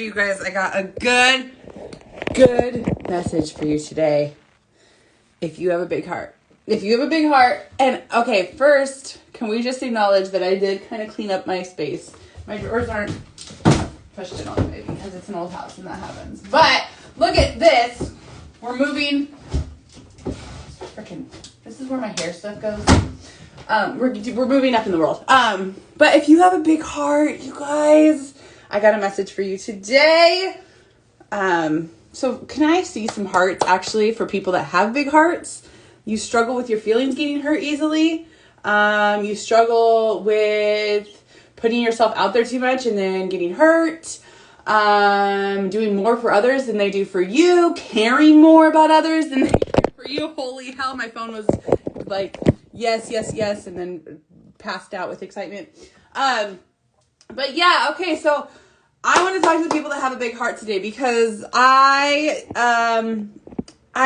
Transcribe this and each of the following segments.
you guys, I got a good message for you today. If you have a big heart. And okay, first, can we just acknowledge that I did kind of clean up my space. My drawers aren't pushed in all the way because it's an old house and that happens. But look at this. We're moving. This is where my hair stuff goes. We're moving up in the world. But if you have a big heart, you guys, I got a message for you today. So can I see some hearts actually for people that have big hearts? You struggle with your feelings getting hurt easily. You struggle with putting yourself out there too much and then getting hurt. Doing more for others than they do for you. Caring more about others than they care for you. Holy hell, my phone was like, yes, and then passed out with excitement. But yeah, okay, so I want to talk to the people that have a big heart today because I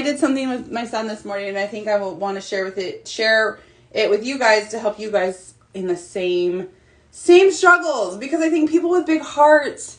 did something with my son this morning, and I think I will want to share it with you guys to help you guys in the same struggles, because I think people with big hearts,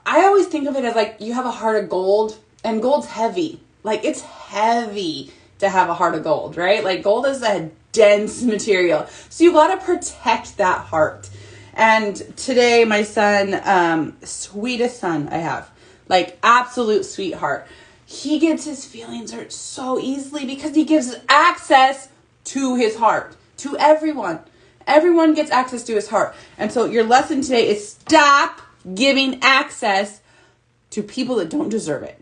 I always think of it as like you have a heart of gold, and gold's heavy. Like, it's heavy to have a heart of gold, right? Like, gold is a dense material. So you got to protect that heart. And today, my son, sweetest son I have, like absolute sweetheart, he gets his feelings hurt so easily because he gives access to his heart, to everyone. Everyone gets access to his heart. And so your lesson today is stop giving access to people that don't deserve it.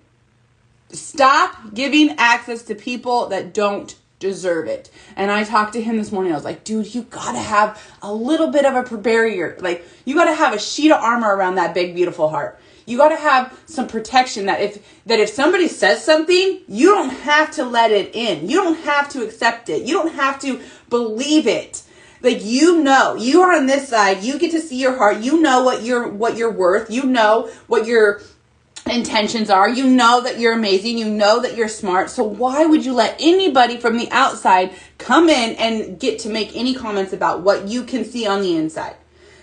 Stop giving access to people that don't deserve it. And I talked to him this morning. I was like, dude, you gotta have a little bit of a barrier. Like, you gotta have a sheet of armor around that big, beautiful heart. You gotta have some protection that if somebody says something, you don't have to let it in. You don't have to accept it. You don't have to believe it. Like, you know, you are on this side. You get to see your heart. You know what you're worth. You know what your intentions are. You know that you're amazing. You know that you're smart. So why would you let anybody from the outside come in and get to make any comments about what you can see on the inside?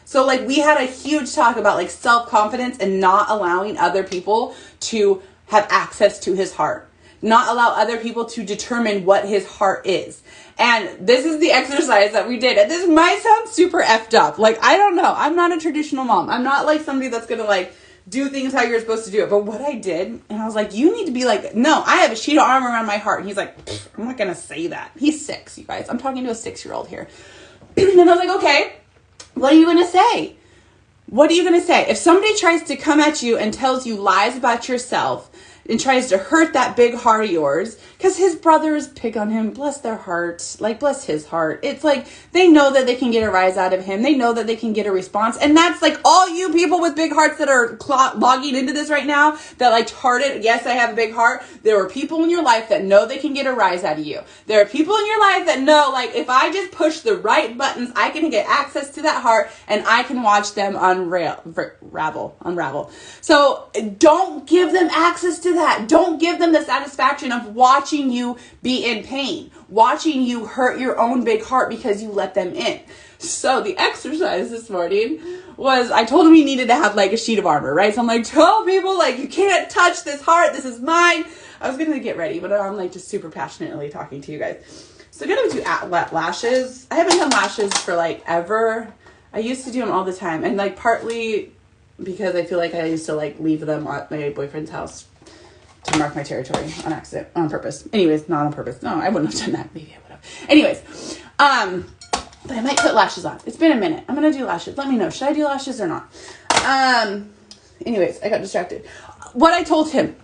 So like, we had a huge talk about like self-confidence and not allowing other people to have access to his heart, not allow other people to determine what his heart is. And this is the exercise that we did. And this might sound super effed up. Like, I don't know. I'm not a traditional mom. I'm not like somebody that's going to like do things how you're supposed to do it. But what I did, and I was like, you need to be like, no, I have a sheet of armor around my heart. And he's like, I'm not going to say that. He's 6, you guys. I'm talking to a 6-year-old here. And I was like, okay, what are you going to say? What are you going to say? If somebody tries to come at you and tells you lies about yourself and tries to hurt that big heart of yours, because his brothers pick on him, bless their heart, like bless his heart. It's like they know that they can get a rise out of him. They know that they can get a response. And that's like all you people with big hearts that are logging into this right now that like hearted, yes, I have a big heart. There are people in your life that know they can get a rise out of you. There are people in your life that know, like, if I just push the right buttons, I can get access to that heart and I can watch them unravel. So don't give them access to that. Don't give them the satisfaction of watching you be in pain, watching you hurt your own big heart because you let them in. So the exercise this morning was, I told him he needed to have like a sheet of armor, right? So I'm like, tell people like, you can't touch this heart. This is mine. I was going to get ready, but I'm like just super passionately talking to you guys. So I'm going to do lashes. I haven't done lashes for like ever. I used to do them all the time. And like partly because I feel like I used to like leave them at my boyfriend's house to mark my territory on accident, on purpose. Anyways, not on purpose. No, I wouldn't have done that. Maybe I would have. Anyways, but I might put lashes on. It's been a minute. I'm going to do lashes. Let me know. Should I do lashes or not? Anyways, I got distracted. What I told him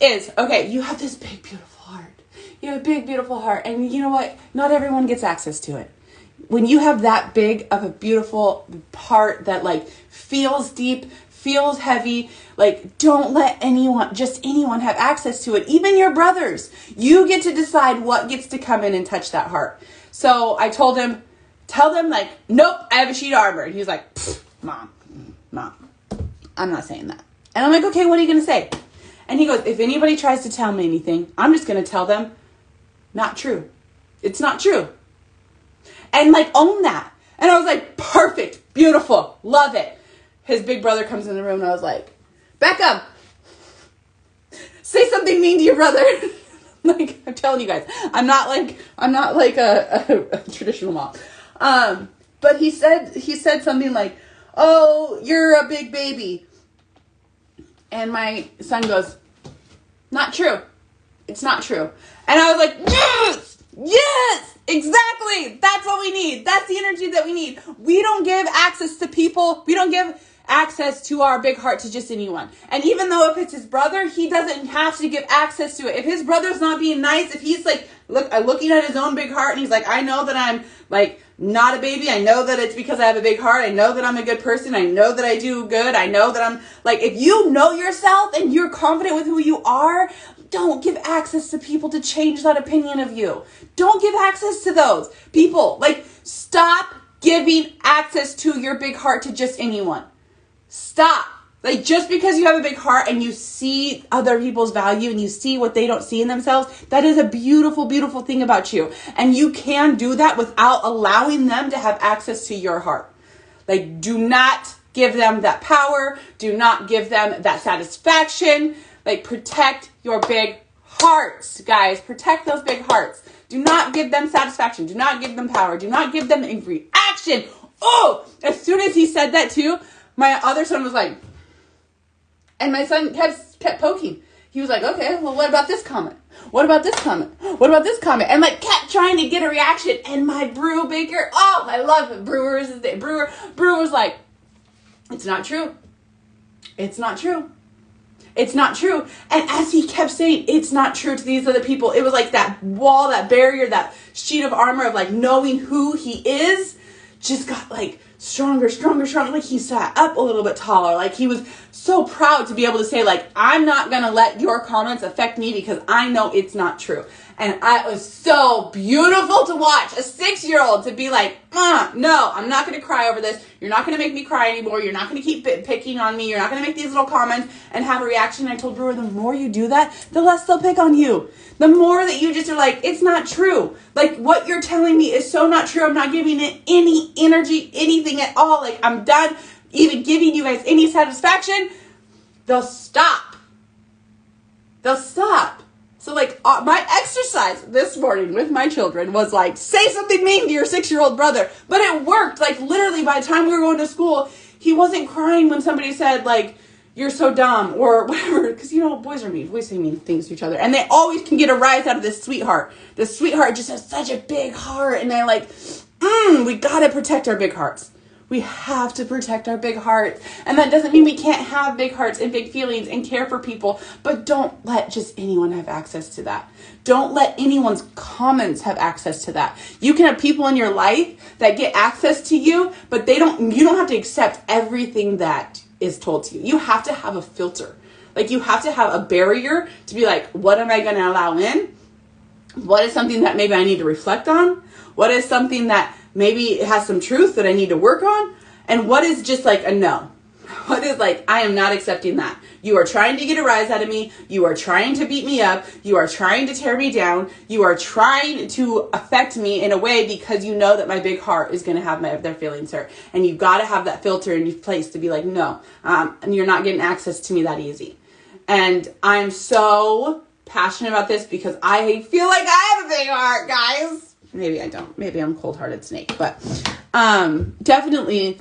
is, okay, you have this big, beautiful heart. You have a big, beautiful heart. And you know what? Not everyone gets access to it. When you have that big of a beautiful heart that like feels deep, feels heavy, like don't let anyone have access to it. Even your brothers. You get to decide what gets to come in and touch that heart. So I told him, tell them like, nope, I have a sheet of armor. And he was like, mom, I'm not saying that. And I'm like, okay, what are you going to say? And he goes, if anybody tries to tell me anything, I'm just going to tell them, not true. It's not true. And like, own that. And I was like, perfect, beautiful, love it. His big brother comes in the room and I was like, Beckham, say something mean to your brother. Like, I'm telling you guys, I'm not like a traditional mom. But he said something like, oh, you're a big baby. And my son goes, not true. It's not true. And I was like, yes, exactly. That's what we need. That's the energy that we need. We don't give access to people. We don't give access to our big heart to just anyone. And even though if it's his brother, he doesn't have to give access to it. If his brother's not being nice, if he's like looking at his own big heart and he's like, I know that I'm like not a baby. I know that it's because I have a big heart. I know that I'm a good person. I know that I do good. I know that I'm like, if you know yourself and you're confident with who you are, don't give access to people to change that opinion of you. Don't give access to those people. Like, stop giving access to your big heart to just anyone. Stop. Like, just because you have a big heart and you see other people's value and you see what they don't see in themselves, that is a beautiful, beautiful thing about you. And you can do that without allowing them to have access to your heart. Like, do not give them that power. Do not give them that satisfaction. Like, protect your big hearts, guys. Protect those big hearts. Do not give them satisfaction. Do not give them power. Do not give them a reaction. Oh, as soon as he said that too, my other son was like, and my son kept poking. He was like, okay, well, what about this comment? What about this comment? What about this comment? And like kept trying to get a reaction. And my Brew Baker, oh, I love it. Brewer is his name. Brewer was like, it's not true. It's not true. It's not true. And as he kept saying, it's not true to these other people, it was like that wall, that barrier, that sheet of armor of like knowing who he is just got like stronger. Like he sat up a little bit taller. Like he was so proud to be able to say like, I'm not going to let your comments affect me because I know it's not true. And it was so beautiful to watch a 6-year-old to be like, no, I'm not going to cry over this. You're not going to make me cry anymore. You're not going to keep picking on me. You're not going to make these little comments and have a reaction. And I told Brewer, the more you do that, the less they'll pick on you. The more that you just are like, it's not true. Like what you're telling me is so not true. I'm not giving it any energy, anything at all. Like I'm done even giving you guys any satisfaction. They'll stop. So like my exercise this morning with my children was like, say something mean to your 6-year-old brother. But it worked. Like literally by the time we were going to school, he wasn't crying when somebody said like, you're so dumb or whatever. Because, you know, boys are mean. Boys say mean things to each other. And they always can get a rise out of this sweetheart. This sweetheart just has such a big heart. And they're like, we got to protect our big hearts. We have to protect our big hearts. And that doesn't mean we can't have big hearts and big feelings and care for people. But don't let just anyone have access to that. Don't let anyone's comments have access to that. You can have people in your life that get access to you, but you don't have to accept everything that is told to you. You have to have a filter. Like you have to have a barrier to be like, what am I going to allow in? What is something that maybe I need to reflect on? What is something that maybe it has some truth that I need to work on? And what is just like a no? What is like, I am not accepting that. You are trying to get a rise out of me. You are trying to beat me up. You are trying to tear me down. You are trying to affect me in a way because you know that my big heart is going to have their feelings hurt. And you've got to have that filter in place to be like, no, and you're not getting access to me that easy. And I'm so passionate about this because I feel like I have a big heart, guys. Maybe I don't. Maybe I'm a cold-hearted snake. But definitely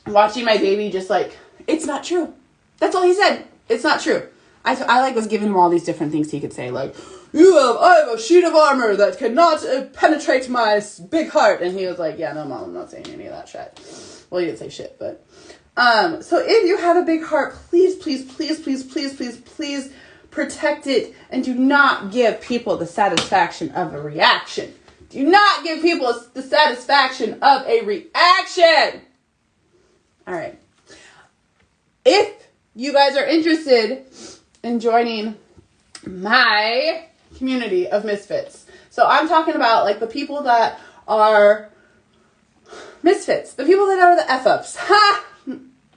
watching my baby just like, it's not true. That's all he said. It's not true. I like was giving him all these different things he could say. Like, I have a sheet of armor that cannot penetrate my big heart. And he was like, yeah, no, Mom, I'm not saying any of that shit. Well, he didn't say shit, but. So if you have a big heart, please protect it. And do not give people the satisfaction of a reaction. Do not give people the satisfaction of a reaction. All right. If you guys are interested in joining my community of misfits. So I'm talking about like the people that are misfits. The people that are the F-ups. Ha!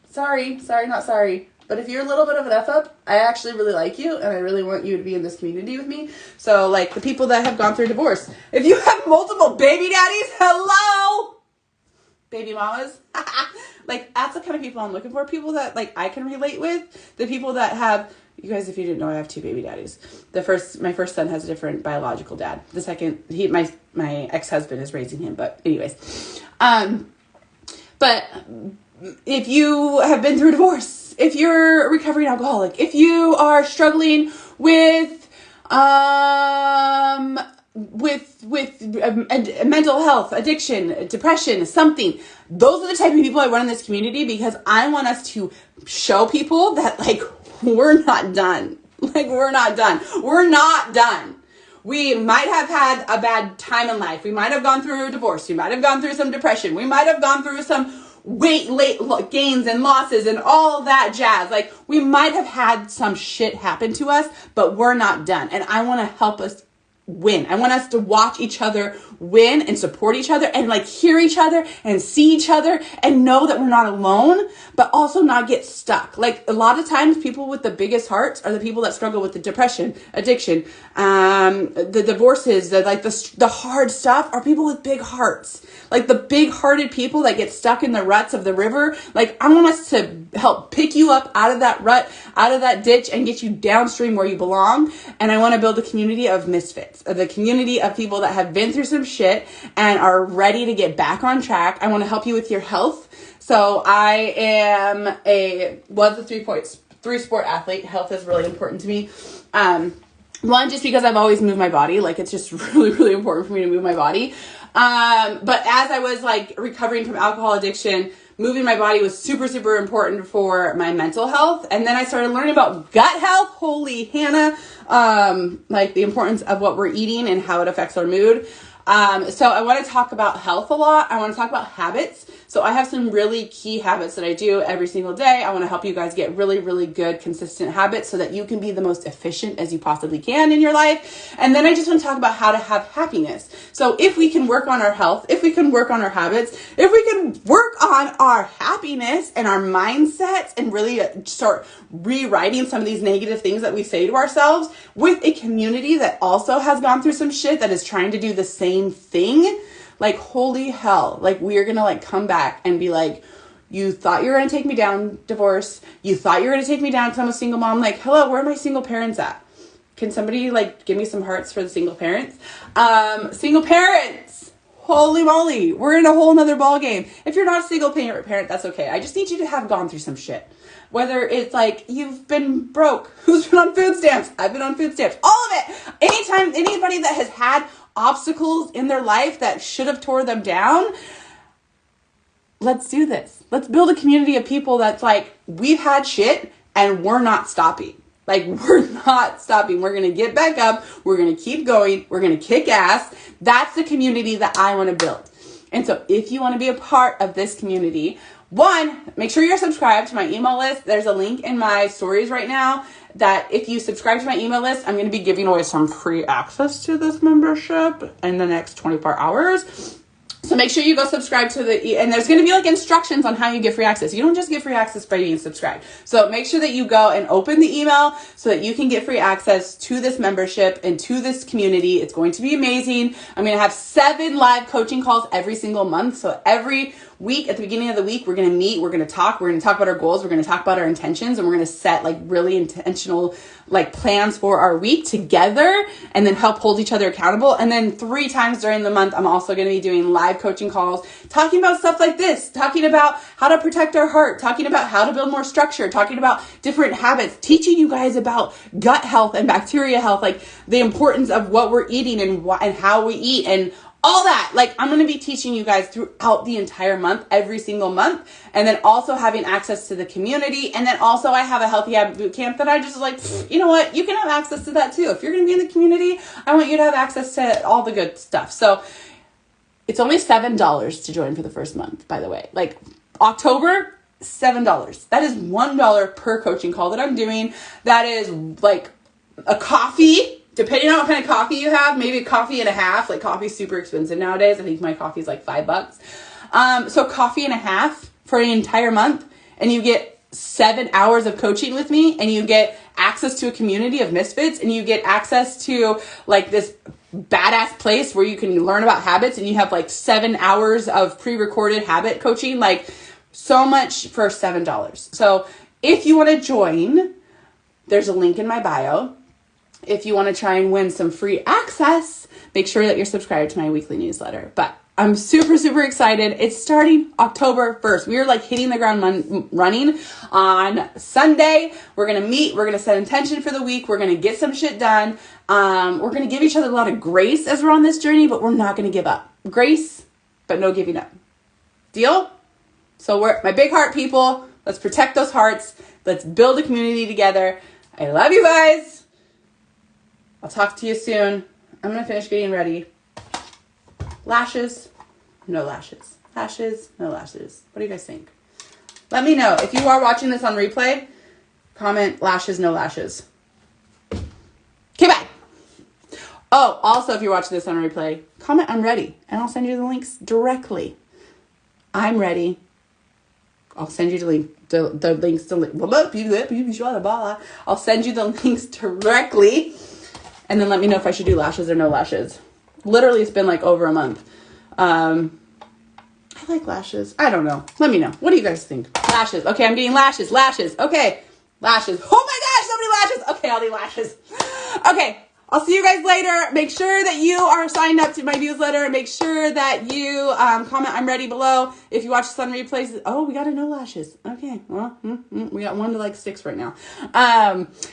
Sorry, not sorry. But if you're a little bit of an F-up, I actually really like you, and I really want you to be in this community with me. So, like, the people that have gone through divorce. If you have multiple baby daddies, hello! baby mamas. Like, that's the kind of people I'm looking for. People that, like, I can relate with. The people that have, you guys, if you didn't know, I have 2 baby daddies. My first son has a different biological dad. The second, my ex-husband is raising him. But anyways, but if you have been through divorce, if you're a recovering alcoholic, if you are struggling with mental health, addiction, depression, something. Those are the type of people I want in this community, because I want us to show people that, like, we're not done. Like, we're not done. We're not done. We might have had a bad time in life. We might have gone through a divorce. We might have gone through some depression. We might have gone through some weight gains and losses and all that jazz. Like, we might have had some shit happen to us, but we're not done. And I want to help us win. I want us to watch each other win and support each other and, like, hear each other and see each other and know that we're not alone, but also not get stuck. Like, a lot of times people with the biggest hearts are the people that struggle with the depression, addiction, the divorces, the hard stuff are people with big hearts. Like, the big hearted people that get stuck in the ruts of the river. Like, I want us to help pick you up out of that rut, out of that ditch, and get you downstream where you belong. And I want to build a community of misfits, the community of people that have been through some shit and are ready to get back on track. I want to help you with your health. So I was a three-sport athlete. Health is really important to me. One, just because I've always moved my body. Like, it's just really, really important for me to move my body. But as I was, like, recovering from alcohol addiction, moving my body was super, super important for my mental health. And then I started learning about gut health. Holy Hannah. Like, the importance of what we're eating and how it affects our mood. So I want to talk about health a lot. I want to talk about habits. So I have some really key habits that I do every single day. I want to help you guys get really, really good, consistent habits so that you can be the most efficient as you possibly can in your life. And then I just want to talk about how to have happiness. So if we can work on our health, if we can work on our habits, if we can work on our happiness and our mindsets and really start rewriting some of these negative things that we say to ourselves with a community that also has gone through some shit that is trying to do the same thing, like, holy hell, like, we're gonna, like, come back and be like, you thought you were gonna take me down, divorce. You thought you were gonna take me down because I'm a single mom. Like, hello, where are my single parents at? Can somebody, like, give me some hearts for the single parents? Single parents, holy moly, we're in a whole nother ball game. If you're not a single parent, that's okay. I just need you to have gone through some shit. Whether it's like you've been broke, who's been on food stamps? I've been on food stamps. All of it. Anytime, anybody that has had obstacles in their life that should have tore them down, let's do this. Let's build a community of people that's like, we've had shit and we're not stopping. Like, we're not stopping. We're going to get back up. We're going to keep going. We're going to kick ass. That's the community that I want to build. And so if you want to be a part of this community, one, make sure you're subscribed to my email list. There's a link in my stories right now that if you subscribe to my email list, I'm going to be giving away some free access to this membership in the next 24 hours. So make sure you go subscribe to and there's going to be, like, instructions on how you get free access. You don't just get free access by being subscribed. So make sure that you go and open the email so that you can get free access to this membership and to this community. It's going to be amazing. I'm going to have 7 live coaching calls every single month. So every week, at the beginning of the week, we're going to meet, we're going to talk about our goals, we're going to talk about our intentions, and we're going to set, like, really intentional, like, plans for our week together and then help hold each other accountable. And then 3 times during the month, I'm also going to be doing live coaching calls, talking about stuff like this, talking about how to protect our heart, talking about how to build more structure, talking about different habits, teaching you guys about gut health and bacteria health, like the importance of what we're eating and how we eat and all that. Like, I'm going to be teaching you guys throughout the entire month, every single month. And then also having access to the community. And then also I have a Healthy Habit Bootcamp that I just like, you know what? You can have access to that too. If you're going to be in the community, I want you to have access to all the good stuff. So it's only $7 to join for the first month, by the way. Like, October, $7. That is $1 per coaching call that I'm doing. That is like a coffee. Depending on what kind of coffee you have, maybe a coffee and a half. Like, coffee's super expensive nowadays. I think my coffee's like $5. So coffee and a half for an entire month, and you get 7 hours of coaching with me, and you get access to a community of misfits, and you get access to like this badass place where you can learn about habits, and you have like 7 hours of pre-recorded habit coaching, like so much for $7. So if you want to join, there's a link in my bio. If you want to try and win some free access, make sure that you're subscribed to my weekly newsletter. But I'm super, super excited. It's starting October 1st. We are like hitting the ground running on Sunday. We're going to meet. We're going to set intention for the week. We're going to get some shit done. We're going to give each other a lot of grace as we're on this journey, but we're not going to give up. Grace, but no giving up. Deal? So we're my big heart people. Let's protect those hearts. Let's build a community together. I love you guys. I'll talk to you soon. I'm going to finish getting ready. Lashes, no lashes. Lashes, no lashes. What do you guys think? Let me know. If you are watching this on replay, comment lashes, no lashes. Okay, bye. Oh, also, if you're watching this on replay, comment I'm ready, and I'll send you the links directly. I'm ready. I'll send you the links. I'll send you the links directly, and then let me know if I should do lashes or no lashes. Literally, it's been like over a month. I like lashes. I don't know. Let me know. What do you guys think? Lashes. Okay, I'm getting lashes. Lashes. Okay. Lashes. Oh my gosh, so many lashes. Okay, I'll do lashes. Okay, I'll see you guys later. Make sure that you are signed up to my newsletter. Make sure that you comment I'm ready below. If you watch this on replays, oh, we got to no lashes. Okay, well, we got 1 to like 6 right now.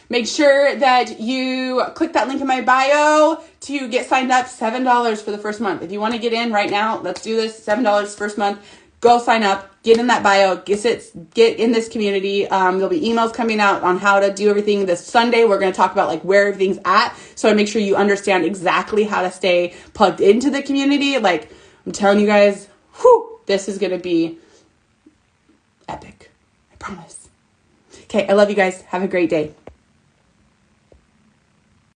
Make sure that you click that link in my bio to get signed up. $7 for the first month. If you want to get in right now, let's do this. $7 first month. Go sign up. Get in that bio. Get in this community. There'll be emails coming out on how to do everything. This Sunday, we're going to talk about like where everything's at. So I make sure you understand exactly how to stay plugged into the community. Like I'm telling you guys, this is going to be epic. I promise. Okay. I love you guys. Have a great day.